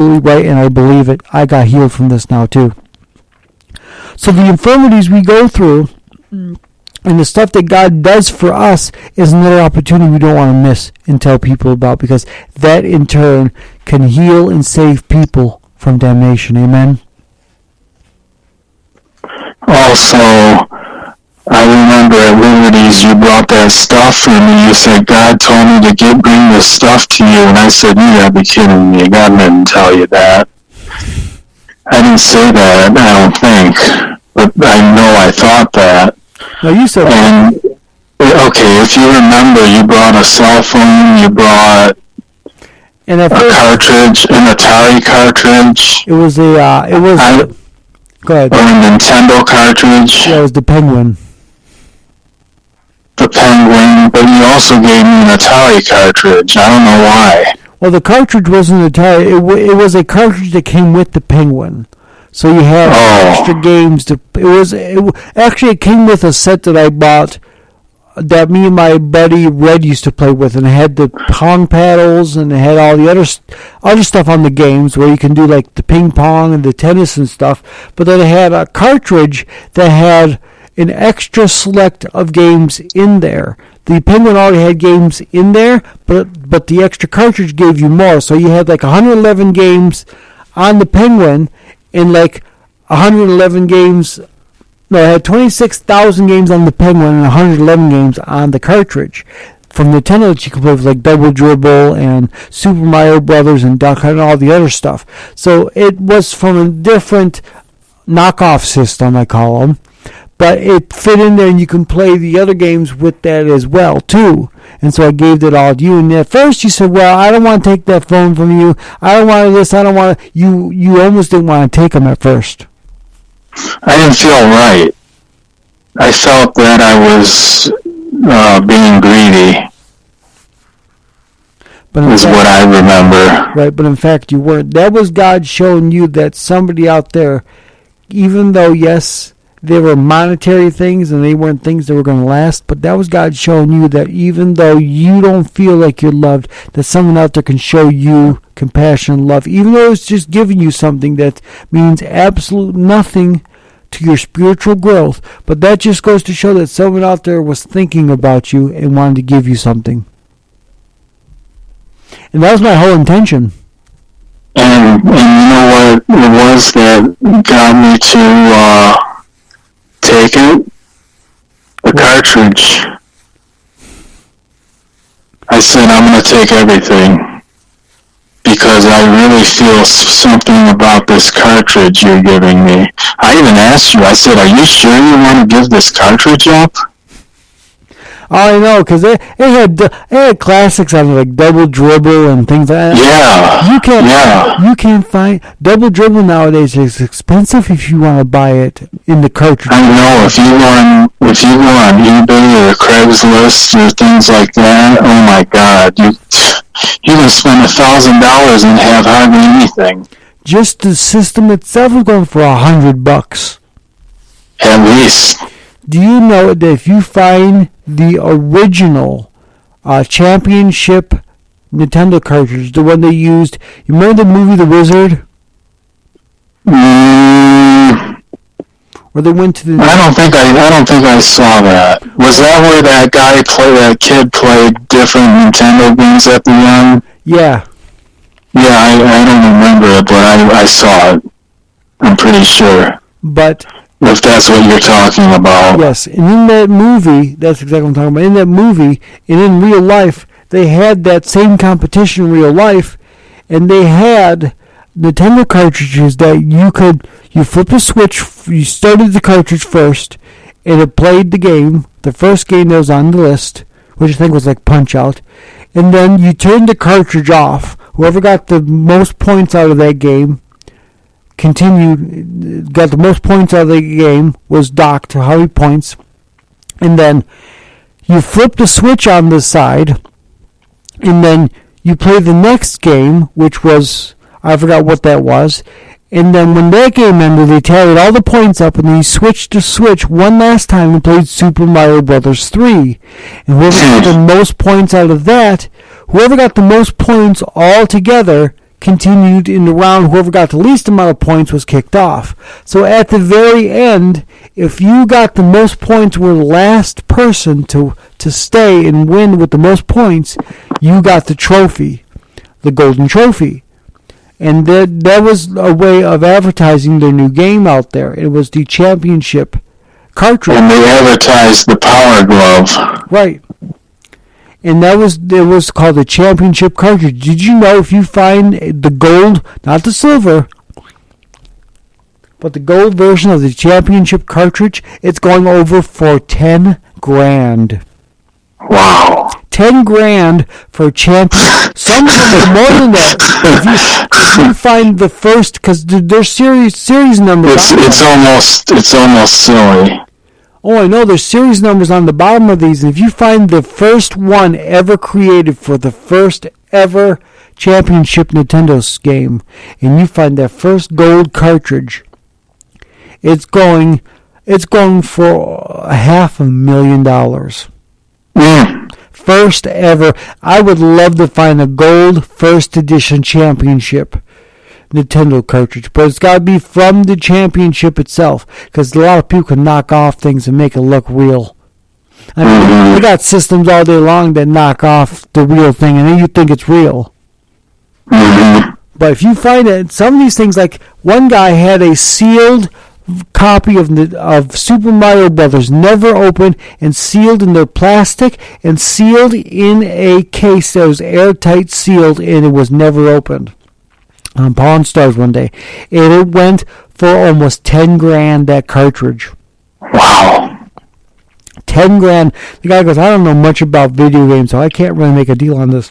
right, and I believe it. I got healed from this now too. So the infirmities we go through and the stuff that God does for us is another opportunity we don't want to miss and tell people about, because that in turn can heal and save people from damnation. Amen. Also, I remember at Liberty's you brought that stuff for me. You said God told me to bring this stuff to you, and I said, you gotta be kidding me. God didn't tell you that. I didn't say that, I don't think, but I know I thought that. No, you said that. Okay, if you remember, you brought a cell phone, you brought a cartridge, an Atari cartridge. It was go ahead. Or a Nintendo cartridge. Yeah, it was the Penguin. The Penguin, but you also gave me an Atari cartridge. I don't know why. Well, the cartridge wasn't Atari. It was a cartridge that came with the Penguin. So you had extra games. Actually, it came with a set that I bought that me and my buddy Red used to play with, and it had the pong paddles, and it had all the other stuff on the games where you can do like the ping pong and the tennis and stuff. But then it had a cartridge that had an extra select of games in there. The Penguin already had games in there, but the extra cartridge gave you more. So you had like 111 games on the Penguin, and like 111 games. No, I had 26,000 games on the Penguin and 111 games on the cartridge. From Nintendo that you could play with like Double Dribble and Super Mario Brothers and Duck Hunt and all the other stuff. So it was from a different knockoff system, I call them. But it fit in there, and you can play the other games with that as well, too. And so I gave it all to you. And at first you said, well, I don't want to take that phone from you. I don't want this. I don't want to. You almost didn't want to take them at first. I didn't feel right. I felt that I was being greedy. Is what I remember. Right, but in fact you weren't. That was God showing you that somebody out there, even though, yes, they were monetary things and they weren't things that were going to last, but that was God showing you that even though you don't feel like you're loved, that someone out there can show you compassion and love, even though it's just giving you something that means absolute nothing to your spiritual growth. But that just goes to show that someone out there was thinking about you and wanted to give you something. And that was my whole intention. And you know what it was that got me to take it? The cartridge. I said, I'm going to take everything because I really feel something about this cartridge you're giving me. I even asked you, I said, are you sure you want to give this cartridge up? Oh, I know, because it had classics on it, like Double Dribble and things like that. Yeah. You can't find Double Dribble nowadays. Is expensive if you want to buy it in the cartridge. I know, if you go on eBay or Craigslist or things like that, oh my God, you can spend $1,000 and have hardly anything. Just the system itself is going for $100. At least. Do you know that if you find the original championship Nintendo cartridge, the one they used, you remember the movie The Wizard? Where they went to the... I don't think I saw that. Was that where that kid played different Nintendo games at the end? Yeah. Yeah, I don't remember it, but I saw it. I'm pretty sure. But... if that's what you're talking about. Yes, and in that movie, that's exactly what I'm talking about. In that movie, and in real life, they had that same competition in real life, and they had Nintendo cartridges that you flip a switch, you started the cartridge first, and it played the game, the first game that was on the list, which I think was like Punch-Out, and then you turned the cartridge off. Whoever got the most points out of that game got the most points out of the game, was docked to how many points, and then you flip the switch on the side, and then you play the next game, which was, I forgot what that was, and then when that game ended, they tallied all the points up, and then you switched the switch one last time and played Super Mario Brothers 3, and whoever got the most points out of that, whoever got the most points all together continued in the round. Whoever got the least amount of points was kicked off. So at the very end, if you got the most points, were the last person to stay and win with the most points, you got the trophy, the golden trophy. And that was a way of advertising their new game out there. It was the championship cartridge. And they advertised the Power Glove. Right. And it was called the championship cartridge. Did you know if you find the gold, not the silver, but the gold version of the championship cartridge, it's going over for $10,000. Wow. $10,000 for a champion. Some of them are more than that. If you find the first, because there's series numbers. It's almost silly. Oh, I know. There's series numbers on the bottom of these. And if you find the first one ever created for the first ever championship Nintendo game, and you find that first gold cartridge, it's going for $500,000. First ever. I would love to find a gold first edition championship Nintendo cartridge, but it's got to be from the championship itself, because a lot of people can knock off things and make it look real. I mean, they got systems all day long that knock off the real thing, and then you think it's real. But if you find it, some of these things, like one guy had a sealed copy of Super Mario Brothers, never opened, and sealed in their plastic, and sealed in a case that was airtight sealed, and it was never opened. On Pawn Stars one day, and it went for almost $10,000. That cartridge. Wow. $10,000. The guy goes, I don't know much about video games, so I can't really make a deal on this.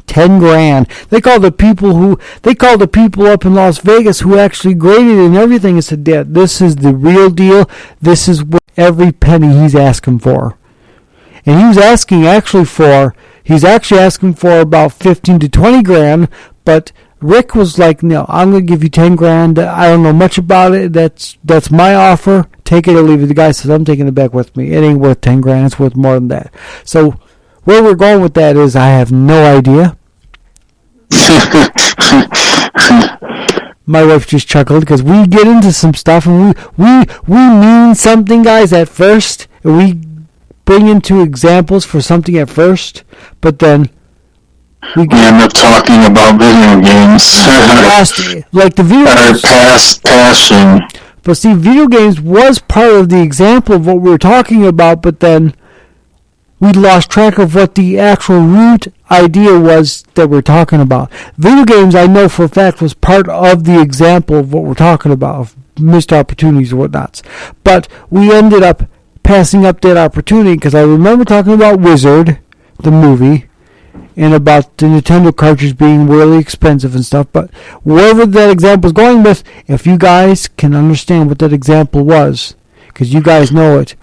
$10,000. They called the people up in Las Vegas who actually graded it and everything and said, "Dad, this is the real deal. This is what every penny he's asking for." And he was asking He's actually asking for about $15,000 to $20,000, but Rick was like, "No, I'm going to give you $10,000. I don't know much about it. That's my offer. Take it or leave it." The guy says, "I'm taking it back with me. It ain't worth $10,000. It's worth more than that." So where we're going with that is, I have no idea. My wife just chuckled because we get into some stuff and we mean something, guys, at first, and we bring into examples for something at first, but then we end up talking about video games. Like the video games. Past passion. But see, video games was part of the example of what we were talking about, but then we lost track of what the actual root idea was that we're talking about. Video games, I know for a fact, was part of the example of what we're talking about, of missed opportunities or whatnots. But we ended up passing up that opportunity because I remember talking about Wizard, the movie, and about the Nintendo cartridge being really expensive and stuff. But wherever that example is going with, if you guys can understand what that example was, because you guys know it.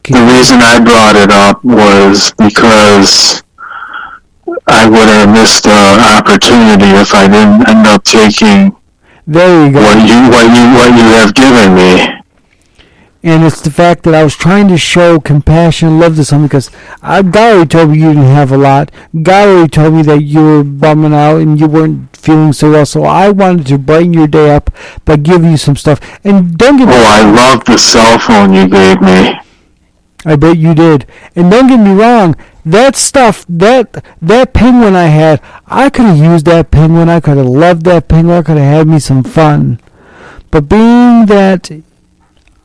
The reason I brought it up was because I would have missed the opportunity if I didn't end up taking there you go. what you have given me. And it's the fact that I was trying to show compassion and love to someone, because God already told me you didn't have a lot. God already told me that you were bumming out and you weren't feeling so well. So I wanted to brighten your day up by giving you some stuff. And don't get me wrong. I love the cell phone you gave me. I bet you did. And don't get me wrong, that stuff, that penguin I had, I could have used that penguin. I could have loved that penguin. I could have had me some fun. But being that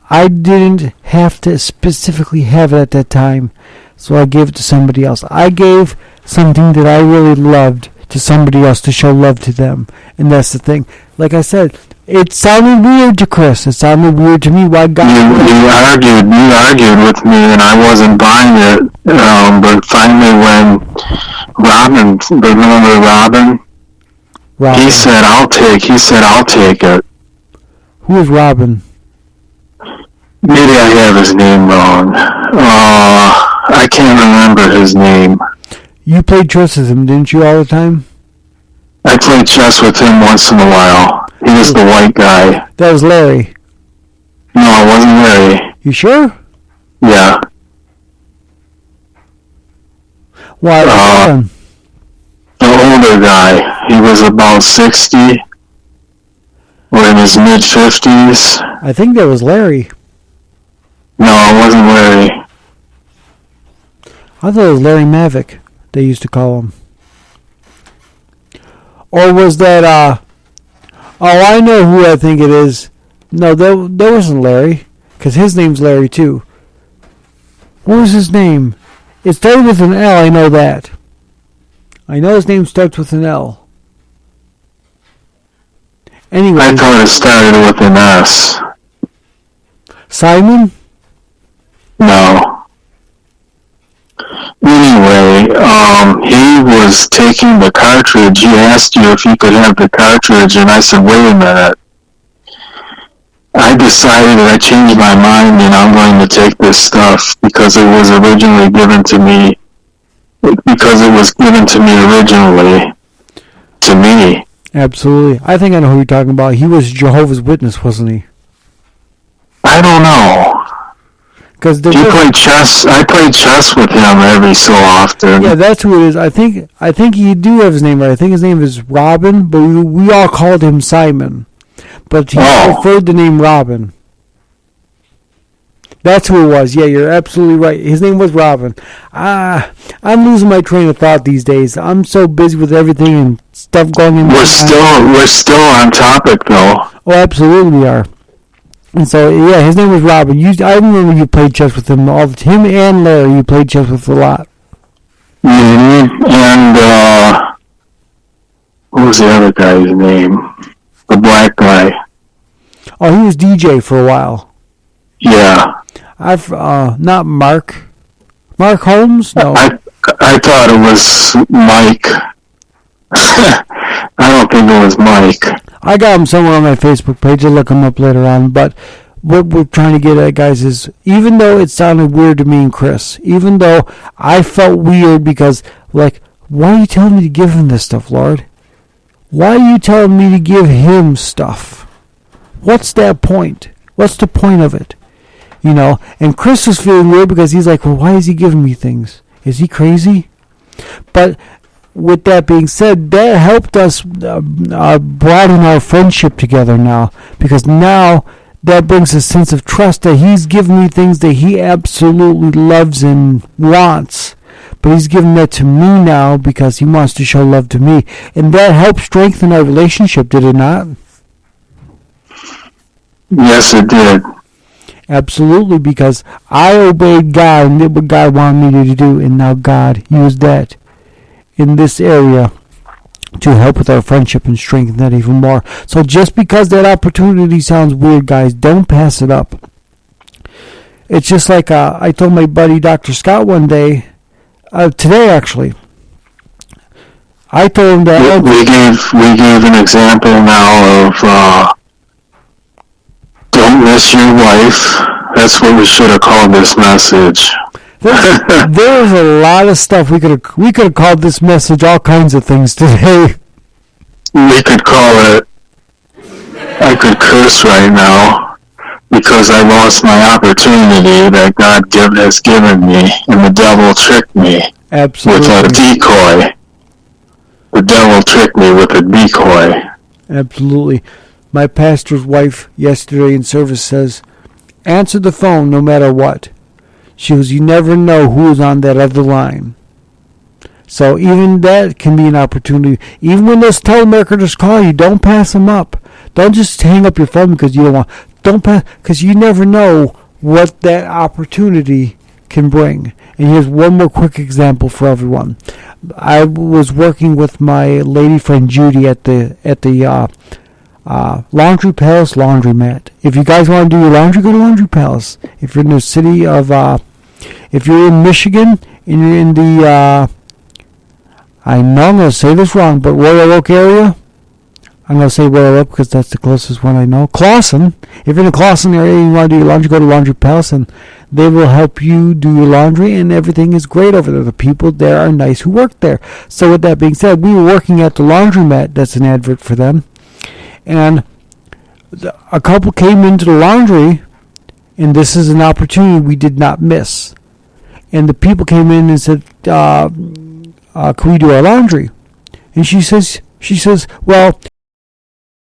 I didn't have to specifically have it at that time, so I gave it to somebody else. I gave something that I really loved to somebody else to show love to them. And that's the thing. Like I said, it sounded weird to Chris. It sounded weird to me. Why God? You argued with me, and I wasn't buying it. But finally, when Robin, remember Robin? He said, "I'll take it." Who is Robin? Maybe I have his name wrong. I can't remember his name. You played chess with him, didn't you, all the time? I played chess with him once in a while. He was the white guy. That was Larry. No, it wasn't Larry. You sure? Yeah. Why? The older guy. He was about 60 or in his mid-50s. I think that was Larry. No, it wasn't Larry. I thought it was Larry Mavic, they used to call him. Or was that, I know who I think it is. No, that wasn't Larry, because his name's Larry too. What was his name? It started with an L, I know that. I know his name starts with an L. Anyway. I thought it started with an S. Simon? No. Anyway, he was taking the cartridge. He asked you if he could have the cartridge, and I said, wait a minute. I decided I changed my mind and I'm going to take this stuff because it was originally given to me. Because it was given to me originally. To me. Absolutely. I think I know who you're talking about. He was Jehovah's Witness, wasn't he? I don't know. Because he played chess. I played chess with him every so often. Yeah, that's who it is. I think you do have his name right. I think his name is Robin, but we all called him Simon. But he preferred the name Robin. That's who it was. Yeah, you're absolutely right. His name was Robin. I'm losing my train of thought these days. I'm so busy with everything and stuff going in. We're still on topic though. Oh, absolutely we are. And so yeah, his name was Robin. I remember you played chess with him all the time. Him and Larry, you played chess with a lot. Mm-hmm. And what was the other guy's name? The black guy. Oh, he was DJ for a while. Yeah. Not Mark. Mark Holmes? No. I thought it was Mike. I don't think it was Mike. I got him somewhere on my Facebook page. I'll look him up later on. But what we're trying to get at, guys, is even though it sounded weird to me and Chris, even though I felt weird because, like, why are you telling me to give him this stuff, Lord? Why are you telling me to give him stuff? What's that point? What's the point of it? You know, and Chris was feeling weird because he's like, well, why is he giving me things? Is he crazy? But with that being said, that helped us broaden our friendship together now, because now that brings a sense of trust that he's giving me things that he absolutely loves and wants. But he's giving that to me now because he wants to show love to me. And that helped strengthen our relationship, did it not? Yes, it did. Absolutely, because I obeyed God and did what God wanted me to do, and now God used that in this area to help with our friendship and strengthen that even more. So just because that opportunity sounds weird, guys, don't pass it up. It's just like I told my buddy Dr. Scott one day, today actually, I told him that we gave an example now of don't miss your wife. That's what we should have called this message. There's a lot of stuff we could have called this message all kinds of things today. We could call it, I could curse right now because I lost my opportunity that God has given me, and the devil tricked me. Absolutely. With a decoy. The devil tricked me with a decoy. Absolutely. My pastor's wife yesterday in service says, answer the phone no matter what. She goes, you never know who's on that other line. So even that can be an opportunity. Even when those telemarketers call you, don't pass them up. Don't just hang up your phone because you don't want. Don't pass, because you never know what that opportunity can bring. And here's one more quick example for everyone. I was working with my lady friend Judy at the Laundry Palace laundromat. If you guys want to do your laundry, go to Laundry Palace. If you're in the city of, if you're in Michigan and you're in the, I know I'm going to say this wrong, but Royal Oak area, I'm going to say Royal Oak because that's the closest one I know. Clawson. If you're in the Clawson area and you want to do your laundry, go to Laundry Palace and they will help you do your laundry, and everything is great over there. The people there are nice who work there. So with that being said, we were working at the laundromat. That's an advert for them. And a couple came into the laundry, and this is an opportunity we did not miss. And the people came in and said, can we do our laundry? And she says, well,